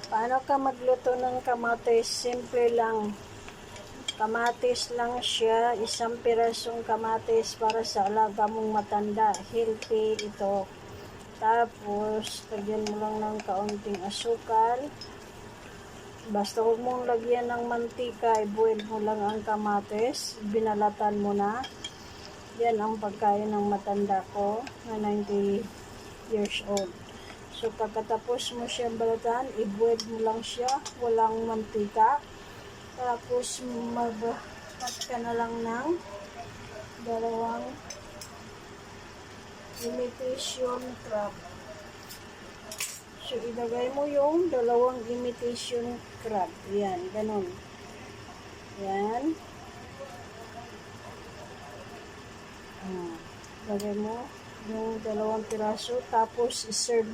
Paano ka magluto ng kamatis? Simple lang. Kamatis lang siya. Isang pirasong kamatis para sa alaga mong matanda. Healthy ito. Tapos, lagyan mo lang ng kaunting asukal. Basta huwag mong lagyan ng mantika. I-boil mo lang ang kamatis. Binalatan mo na. Yan ang pagkain ng matanda ko na 90 years old. So, pagkatapos mo siyang balatan, i-boil mo lang siya, walang mantika. Tapos, mag-cut ka na lang ng dalawang imitation crab. So, ilagay mo yung dalawang imitation crab. Yan, ganun. Yan. Lagay mo yung dalawang piraso. Tapos, serve